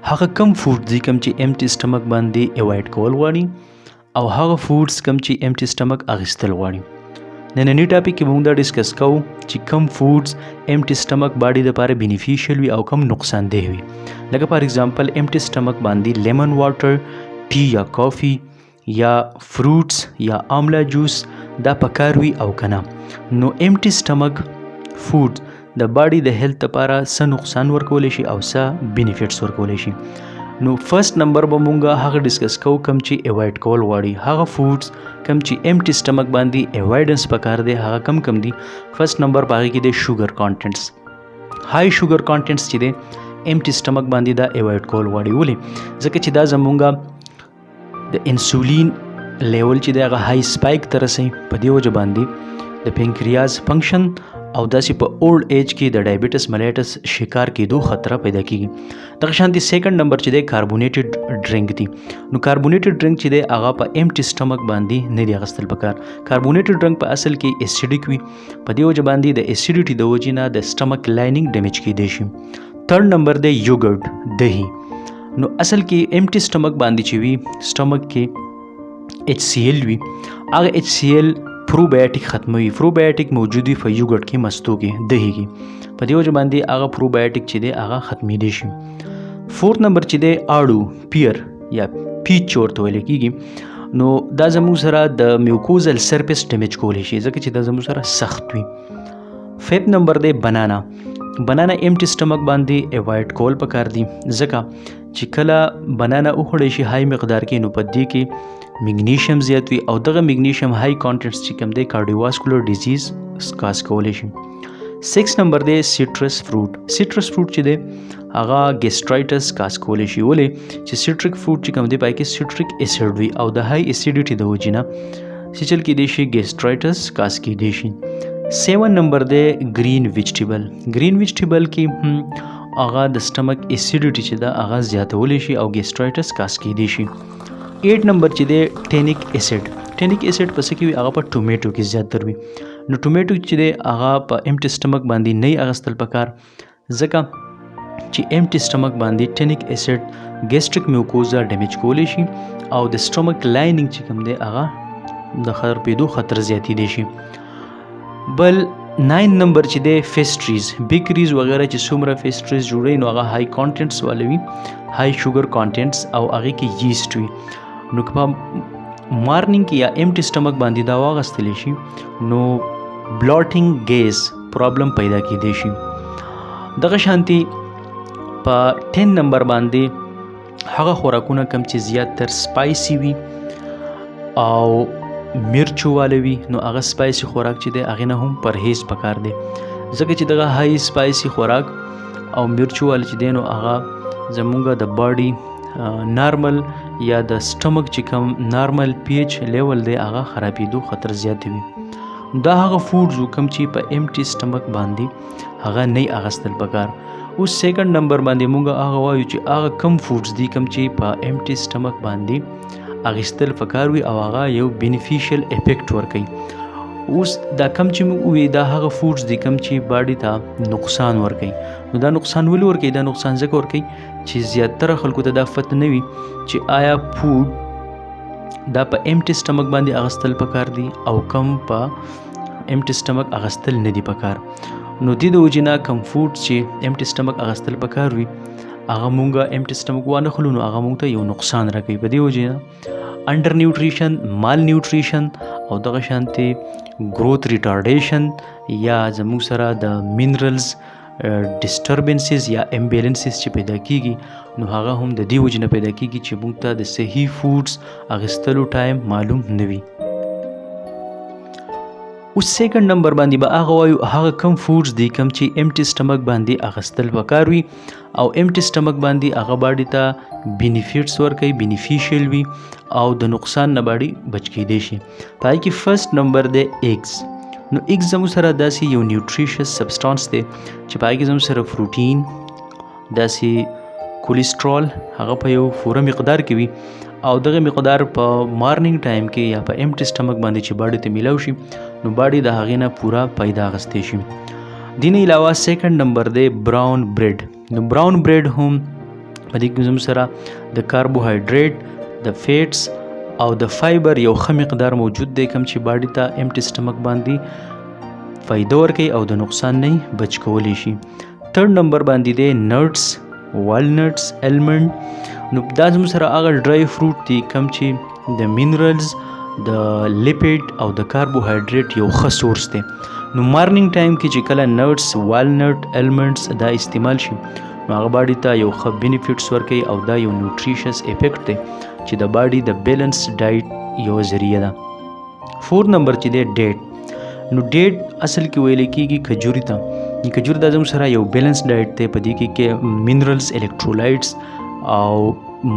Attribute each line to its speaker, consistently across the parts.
Speaker 1: هغه کم فوډ دي کم چې امټي سټمک باندې اوایډ کول غواړي او هغه فوډز کم چې امټي سټمک اخیستل غواړي. نننی ټاپک کې موږ دا ډسکس کوو چې کم فوډز امټي سټمک باډي لپاره بینیفیشل وي او کم نقصان ده وي. لکه فار ایگزامپل امټي سټمک باندې لیمن واټر، ټي یا کافي یا فروټس یا آملا جوس دا پکار وي او کنه. نو امټي سټمک فوډ د باډي د هیلث لپاره څه نقصان ورکولی شي او څه بینیفیټس ورکولی شي. نو فرست نمبر به مونږ هغه ډسکس کوو کم چې اوایډ کول غواړي. هغه فوډز کم چې امټي سټمک باندې اوایډنس پکار دی هغه کم دي. فرست نمبر په هغې کې دی شوګر کانټنټس. های شوګر کانټنټس چې دی امټي سټمک باندې دا اوایډ کول غواړي. ولې؟ ځکه چې دا زمونږ د انسولین لیول چې دی هغه های سپایک ته رسوي. په دې وجه باندې د پینکریاز فنکشن او داسې په اولډ ایج کې د ډایبټس ملیټس شکار کېدو خطره پیدا کیږي. دغه شانتي سیکنډ نمبر چې دی کاربونیټډ ډرینک دی. نو کاربونیټډ ډرینک چې دی هغه په امټي سټمک باندې نه دی اخیستل پکار. کاربونیټډ ډرینک په اصل کې اسیډیک وي. په دې وجه باندې د اسیډیټي د وجې نه د سټمک لایننګ ډیمیج کیدی شي. تھرډ نمبر دی یوګرټ دهی. نو اصل کې امټي سټمک باندې چې وي سټمک کې HCl وي هغه HCl پروبایوټیک ختموي. پروبایوټیک موجود وي په یوګرټ کې مستو کې دهی کې. په دې وجه باندې هغه پروبایوټیک چې دی هغه ختمیدی شي. فورث نمبر چې دی آړو پیر یا پیچ ورته ویل کېږي. نو دا زموږ سره د میوکوزل سرفیس ډیمیج کولی شي ځکه چې دا زموږ سره سخت وي. فیفت نمبر دی بنانا. بنانا امټي سټمک باندې اوایډ کول پکار دي ځکه چې کله بنانا وخوړی شي های مقدار کې نو په دې کې میګنیشیم زیات وي او دغه میګنیشیم های کانټنټس چې کوم دی کارډیوواسکولر ډیزیز کاز کولی شي. سکس نمبر دی سیټرس فروټ. سیټرس فروټ چې دی هغه ګیسټرایټس کاز کولی شي. ولې؟ چې سیټریک فروټ چې کوم دی پای کې سیټریک اسیډ وي او د های اسیډیټي د وجې نه سیچل کېدی شي ګیسټرایټس کاز کېدی شي. 7 نمبر دی گرین ویجیټیبل. گرین ویجیټیبل کې هغه د سټمک اسیډیټي چې ده هغه زیاتولی شي او ګیسټرایټس کاز کېدی شي. 8 نمبر چې دی ټینیک اسیډ. ټینیک اسیډ په څه کې وي هغه په ټومیټو کې زیاتر وي. نو ټومیټو چې دی هغه په امټي سټمک باندې نه اخیستل پکار ځکه چې امټي سټمک باندې ټینیک اسیډ ګیسټریک میوکوزا ډیمیج کولی شي او د سټمک لایننګ چې کوم دی هغه د خرابېدو خطر زیاتېدی شي. بل 9 نمبر چې دی پیسټریز بیکریز وغیرہ چې څومره پیسټریز جوړوي نو هغه های کانټنټس والا وي، های شوګر کانټنټس او هغې کې ییسټ وي. نو که په مارننګ کې یا امټي سټمک باندې دا واغستلی شي نو بلاټینګ ګیس پرابلم پیدا کېدی شي. دغه شانتي په 10 نمبر باندې هغه خوراکونه کم چې زیاتر سپایسي وي او مرچو والا وي نو هغه سپایسي خوراک چې دی هغې نه هم پرهیز پکار دی ځکه چې دغه های سپایسي خوراک او مرچو والا چې دی نو هغه زمونږ د باډي نارمل یا د سټمک چې کوم نارمل پی ایچ لیول دی هغه خرابېدو خطر زیاتوي. دا هغه فوډز کوم چې په امټي سټمک باندې هغه نه اخیستل پکار. اوس سیکنډ نمبر باندې مونږ هغه وایو چې هغه کم فوډز دي کوم چې په امټي سټمک باندې اخیستل پکار وي او هغه یو بینیفیشل افیکټ ورکوي. اوس دا کم چې موږ ووایو دا هغه فوډز دي کوم چې باډي ته نقصان ورکوي. نو دا نقصان ولې ورکوي؟ دا نقصان ځکه ورکوي چې زیاتره خلکو ته دا پته نه وي چې آیا فوډ دا په امټي سټمک باندې اخیستل پکار دي او کم په امټي سټمک اخیستل نه دي پکار. نو دې د وجې نه کم فوډ چې امټي سټمک اخیستل پکار وي هغه مونږ امټي سټمک وانه خلو نو هغه مونږ ته یو نقصان راکوي. په دې وجې نه انډر نیوټریشن، مال نیوټریشن او دغه شانتي گروث ریټارډیشن یا زموږ سره د مینرلز ډسټربنسز یا امبیلنسز چې پیدا کیږي نو هغه هم د دې وجې نه پیدا کیږي چې موږ ته د صحیح فوډز اخیستلو ټایم معلوم نه وي. اوس سیکنډ نمبر باندې به هغه وایو هغه کم فوډز دي کم چې امټي سټمک باندې اخیستل پکار وي او امټي سټمک باندې هغه باډي ته بینیفیټس ورکوي، بینیفیشل وي او د نقصان نه باډي بچ کېدی شي. پای کې فرست نمبر دی ایګز. نو ایګز زموږ سره داسې یو نیوټریشس سبسټانس دی چې پای کې زموږ سره پروټین، داسې کولیسټرول هغه په یو پوره مقدار کې وي او دغه مقدار په مارننګ ټایم کې یا په امټي سټمک باندې چې باډي ته میلاو شي نو باډي د هغې نه پوره پیدا اخیستی شي. دې نه علاوه سیکنډ نمبر دی براون بریډ. نو براون بریډ هم په دې کې زموږ سره د کاربوهایډریټ، د فیټس او د فایبر یو ښه مقدار موجود دی، کوم چې باډي ته امټي سټمک باندې فایده ورکوي او د نقصان نه بچ کولی شي. تھرډ نمبر باندې دی نټس، والنټس، المنډ. نو دا زموږ سره هغه ډرای فروټ دي کوم چې د مینرلز، د لیپیډ او د کاربوهایډریټ یو ښه سورس دی. نو مارننګ ټایم کې چې کله نټس، والنټ، المنډس دا استعمال شي نو هغه باډي ته یو ښه بینیفټس ورکوي او دا یو نیوټریشس افیکټ دی چې د باډي د بیلنس ډایټ یو ذریعه ده. 4 نمبر چې دی ډیټ. نو ډیټ اصل کې ویل کېږي کجوري ته. کجور دا زموږ سره یو بیلنس ډایټ دی، په دې کې مینرلز، الکترولایټس او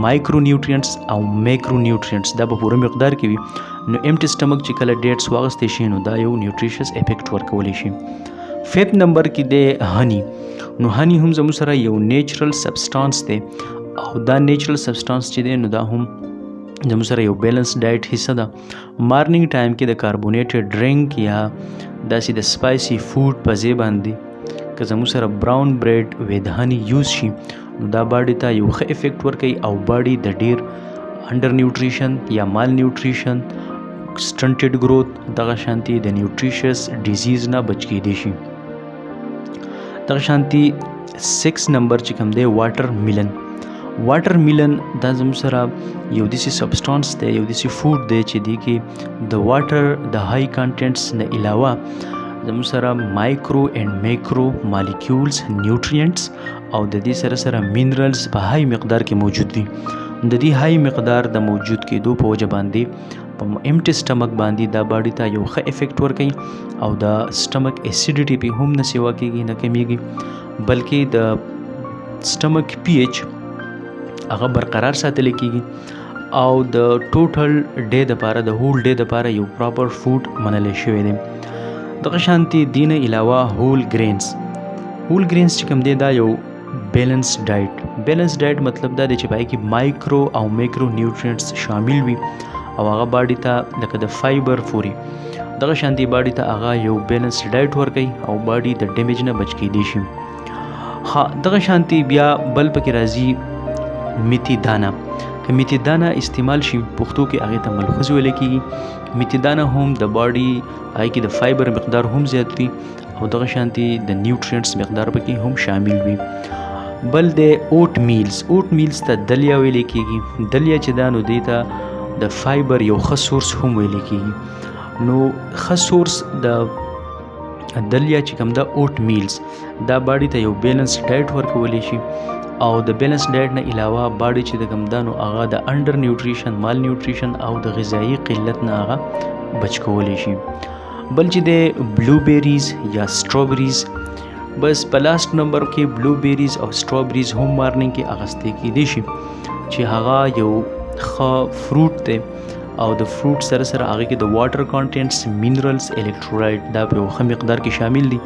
Speaker 1: مایکرو نیوټرینټس او میکرو نیوټرینټس دا په پوره مقدار کې وي. نو امټي سټمک چې کله ډیټس واغستی شي نو دا یو نیوټریشس افیکټ ورکولی شي. 5 نمبر کې دی هنی. نو هنی هم زموږ سره یو نیچرل سبسټانس دی او دا نیچرل سبسټانس چې دی نو دا هم زموږ سره یو بیلنس ډایټ حصه ده. مارننګ ټایم کې د کاربونیټډ ډرینک یا داسې د سپایسي فوډ په ځای باندې که زموږ سره براون بریډ وید هنی یوز شي نو دا باډي ته یو ښه افیکټ ورکوي او باډي د ډیر انډر نیوټریشن یا مال نیوټریشن، سټنټډ گروث، دغه شانتي د نیوټریشس ډیزیز نه بچ کېدی شي. دغه شانتي 6 نمبر چې کوم دی واټر میلن. واټر میلن دا زموږ سره یو داسې سبسټانس دی، یو داسې فوډ دی چې دی کې د واټر د های کانټینټس نه علاوه زموږ سره مایکرو اینڈ میکرو مالیکیولز، نیوټرینټس او د دې سره سره مینرلز په های مقدار کې موجود دي. د دې های مقدار د موجود کېدو په وجه باندې په امټي سټمک باندې دا باډي ته یو ښه افیکټ ورکوي او د سټمک اسیډیټي پې هم نه سیوا کېږي، نه کمیږي، بلکې د سټمک پی ایچ هغه برقرار ساتلی کېږي او د ټوټل ډے دپاره، د هول ډے دپاره یو پراپر فوډ منلی شوی دی. دغه شانتي دې نه علاوه هول ګرینز. هول ګرینز چې کوم دی دا یو بیلنس ډایټ. بیلنس ډایټ مطلب دا دی چې پای کې مایکرو او میکرو نیوټرینټس شامل وي او هغه باډي ته لکه د فایبر فوري دغه شانتي باډي ته هغه یو بیلنس ډایټ ورکوي او باډي د ډیمیج نه بچ کېدی شي. دغه شانتي بیا بل پکې راځي میتھی دانه. که میتھی دانه استعمال شي پښتو کې هغې ته ملخوظ ویلی کېږي. میتھی دانه هم د باډي هغې کې د فایبر مقدار هم زیات وي او دغه شانتي د نیوټرینټس مقدار پکې هم شامل وي. بل د اوټ میلز. اوټ میلز ته دلیا ویلی کېږي. دلیا چې دا نو دې ته د فایبر یو ښه سورس هم ویلی کېږي. نو ښه سورس د دلیا چې کوم دا اوټ میلز دا باډي ته یو بیلنس ډایټ ورکولی شي او د بیلنس ډایټ نه علاوه باډي چې د کوم دا نو هغه د انډر نیوټریشن، مال نیوټریشن او د غذایي قلت نه هغه بچ کولی شي. بل چې د بلو بیریز یا سټرابریز. بس په لاست نمبر کې بلو بیریز او سټرابریز هم مارننګ کې اغستی کېدی شي چې هغه یو ښه فروټ دی او د فروټ سره سره هغې کې د واټر کانټینټس، مینرلز، الکترولایټ دا په یو ښه مقدار کې شامل دي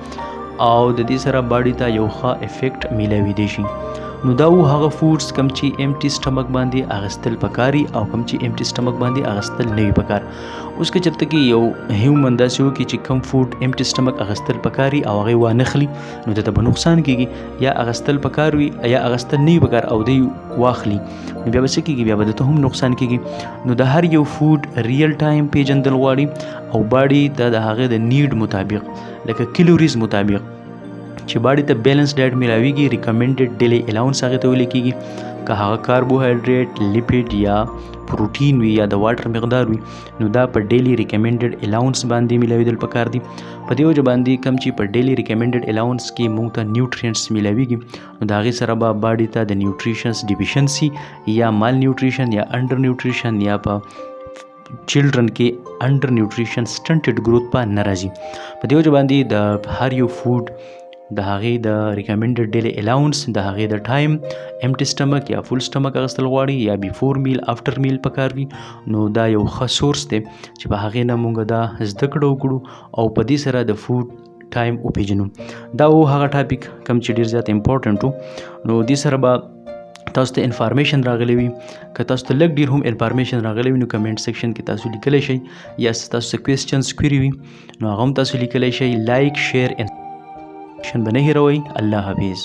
Speaker 1: او د دې سره باډي ته یو ښه افیکټ میلاویدی شي. نو دا و هغه فوډس کوم چې امټي سټمک باندې اغستل پکاري او کوم چې امټي سټمک باندې اغستل نه وي پکار. اوس که چېرته کې یو هیومن داسې وکړي چې کوم فوډ امټي سټمک اغستل پکاري او هغې وانخلي نو د ته به نقصان کېږي، یا اغستل پکار وي یا اغستل نه وي پکار او دی واخلي نو بیا به څه کېږي، بیا به د ته هم نقصان کېږي. نو د هر یو فوډ ریل ټایم پیژندل غواړي او باډي د هغې د نیډ مطابق لکه کیلوریز مطابق چې باډي ته بیلنس ډایټ میلاویږي. ریکمنډډ ډیلی الاونس هغې ته ویلی کېږي. که هغه کاربوهایډریټ، لیپیډ یا پروټین وي یا د واټر مقدار وي نو دا په ډیلی ریکمنډډ الاونس باندې میلاویدل پکار دي. په دې وجه باندې کوم چې په ډیلی ریکمنډډ الاونس کې موږ ته نیوټرینټس میلاویږي نو د هغې سره به باډي ته د نیوټریشنس ډیفیشنسي یا مال نیوټریشن یا انډر نیوټریشن یا په چلډرن کې انډر نیوټریشن، سټنټډ گروث په نه راځي. په دې وجه باندې د هر یو فوډ د هغې د ریکمنډډ ډیلی الاونس، د هغې د ټایم امټي سټمک یا فول سټمک اغستل غواړي یا بیفور میل افټر میل پکار وي نو دا یو ښه سورس دی چې په هغې نه موږ دا زده کړه وکړو او په دې سره د فوډ ټایم وپېژنو. دا و هغه ټاپک کوم چې ډېر زیات امپورټنټ و. نو دې سره به تاسو ته انفارمیشن راغلی وي. که تاسو ته لږ ډېر هم انفارمیشن راغلی وي نو کمنټ سیکشن کې تاسو لیکلی شئ، یا تاسو څه کوېسچنز کویري وي نو هغه هم تاسو لیکلی شئ. لایک، شیر، به نه هیروئ. الله حافظ.